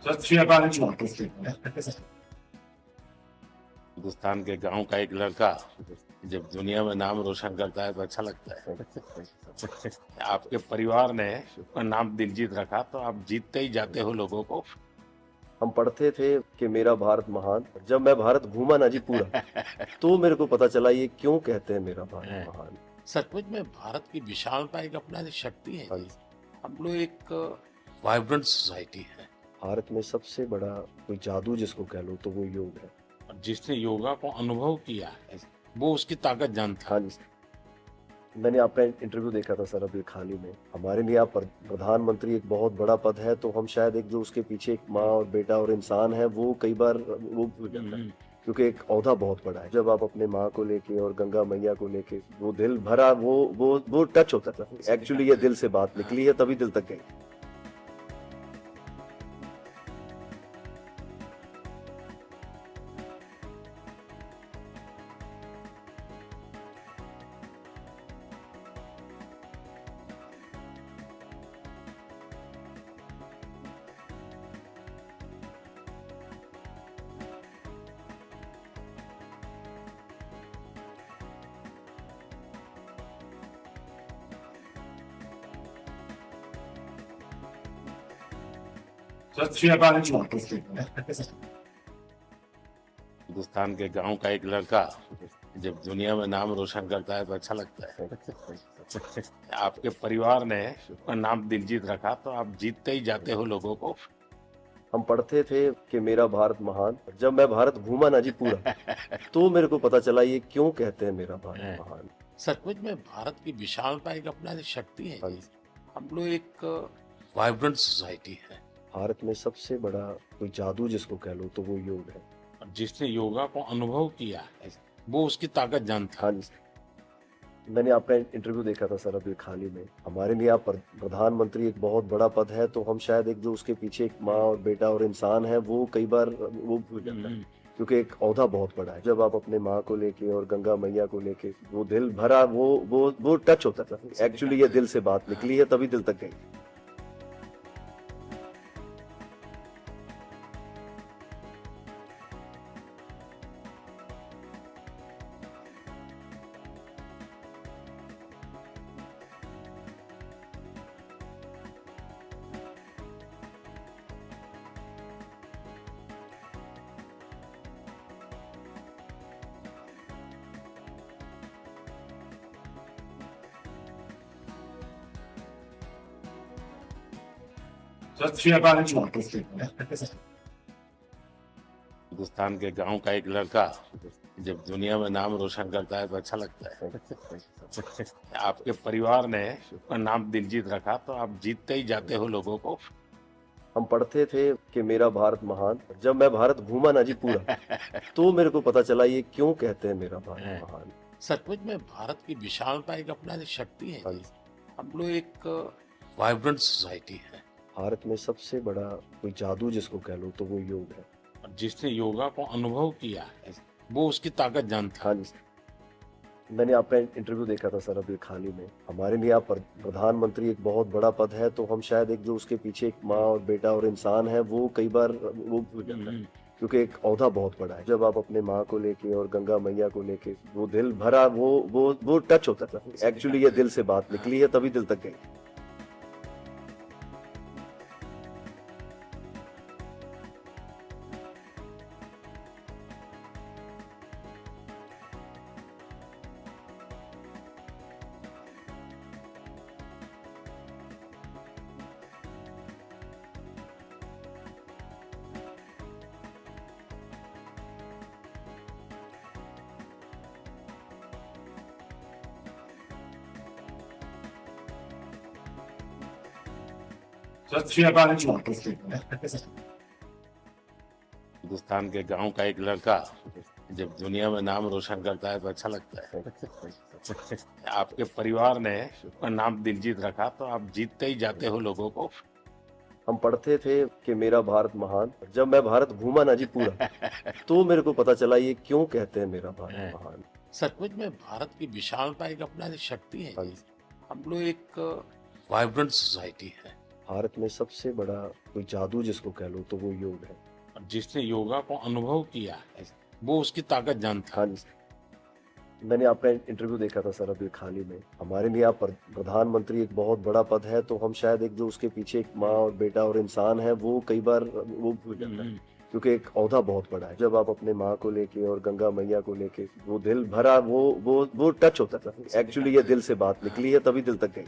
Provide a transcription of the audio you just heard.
सत श्री अकाल जी। हिंदुस्तान के गांव का एक लड़का जब दुनिया में नाम रोशन करता है तो अच्छा लगता है। आपके परिवार ने उसका नाम दिलजीत रखा तो आप जीतते ही जाते हो लोगों को। हम पढ़ते थे कि मेरा भारत महान। जब मैं भारत घूमा ना जी पूरा, तो मेरे को पता चला ये क्यों कहते हैं मेरा भारत महान। सचमुच में भारत की विशालता एक अपना शक्ति है हाँ जी। जी। हम लोग एक वाइब्रेंट सोसाइटी है भारत में सबसे बड़ा कोई जादू जिसको कह लो तो वो योग है। और जिसने योगा को अनुभव किया है वो उसकी ताकत जानता हाँ है। जी। मैंने आपका इंटरव्यू देखा था सर अभी हाल ही में। हमारे लिए आप प्रधानमंत्री एक बहुत बड़ा पद है, तो हम शायद एक जो उसके पीछे एक माँ और बेटा और इंसान है वो कई बार वो भूल जाता है, क्योंकि एक औहदा बहुत बड़ा है। जब आप अपने माँ को लेके और गंगा मैया को लेके वो दिल भरा, वो टच होता था। एक्चुअली ये दिल से बात निकली है, तभी दिल तक गई। सत श्री अकाल जी। हिंदुस्तान के गांव का एक लड़का जब दुनिया में नाम रोशन करता है तो अच्छा लगता है। आपके परिवार ने उसका नाम दिलजीत रखा तो आप जीतते ही जाते हो लोगों को। हम पढ़ते थे कि मेरा भारत महान। जब मैं भारत घूमा ना जी पूरा, तो मेरे को पता चला ये क्यों कहते हैं मेरा भारत महान। सचमुच में भारत की विशालता एक अपना शक्ति है हाँ जी। जी। हम लोग एक वाइब्रेंट सोसाइटी है भारत में सबसे बड़ा कोई जादू जिसको कह लो तो वो योग है। और जिसने योगा को अनुभव किया है वो उसकी ताकत जानता हाँ है। जी। मैंने आपका इंटरव्यू देखा था सर अभी हाल ही में। हमारे लिए आप प्रधानमंत्री एक बहुत बड़ा पद है, तो हम शायद एक जो उसके पीछे एक माँ और बेटा और इंसान है वो कई बार वो भूल जाता है, क्योंकि एक औहदा बहुत बड़ा है। जब आप अपने माँ को लेके और गंगा मैया को लेके वो दिल भरा, वो टच होता था। एक्चुअली ये दिल से बात निकली है, तभी दिल तक गई। सत श्री अकाल जी। हिंदुस्तान के गांव का एक लड़का जब दुनिया में नाम रोशन करता है तो अच्छा लगता है। आपके परिवार ने उसका नाम दिलजीत रखा तो आप जीतते ही जाते हो लोगों को। हम पढ़ते थे कि मेरा भारत महान। जब मैं भारत घूमा ना जी पूरा, तो मेरे को पता चला ये क्यों कहते हैं मेरा भारत महान। सचमुच में भारत की विशालता एक अपना शक्ति है हाँ जी। जी। हम लोग एक वाइब्रेंट सोसाइटी है भारत में सबसे बड़ा कोई जादू जिसको कह लो तो वो योग है। और जिसने योगा को अनुभव किया है वो उसकी ताकत जानता हाँ है। जी। मैंने आपका इंटरव्यू देखा था सर अभी हाल ही में। हमारे लिए आप प्रधानमंत्री एक बहुत बड़ा पद है, तो हम शायद एक जो उसके पीछे एक माँ और बेटा और इंसान है वो कई बार वो भूल जाता है, क्योंकि एक औहदा बहुत बड़ा है। जब आप अपने माँ को लेके और गंगा मैया को लेके वो दिल भरा, वो टच होता था। एक्चुअली ये दिल से बात निकली है, तभी दिल तक गई। सत श्री अकाल जी। हिंदुस्तान के गांव का एक लड़का जब दुनिया में नाम रोशन करता है तो अच्छा लगता है। आपके परिवार ने उसका नाम दिलजीत रखा तो आप जीतते ही जाते हो लोगों को। हम पढ़ते थे कि मेरा भारत महान। जब मैं भारत घूमा ना जी पूरा, तो मेरे को पता चला ये क्यों कहते हैं मेरा भारत महान। सचमुच में भारत की विशालता एक अपना शक्ति है हाँ जी। जी। हम लोग एक वाइब्रेंट सोसाइटी है भारत भारत में सबसे बड़ा कोई जादू जिसको कह लो तो वो योग है। और जिसने योगा को अनुभव किया है वो उसकी ताकत जानता हाँ है। जी। मैंने आपका इंटरव्यू देखा था सर अभी हाल ही में। हमारे लिए आप प्रधानमंत्री एक बहुत बड़ा पद है, तो हम शायद एक जो उसके पीछे एक माँ और बेटा और इंसान है वो कई बार वो भूल जाता है, क्योंकि एक ओहदा बहुत बड़ा है। जब आप अपने माँ को लेके और गंगा मैया को लेके वो दिल भरा, वो टच होता था। एक्चुअली ये दिल से बात निकली है तभी दिल तक गई।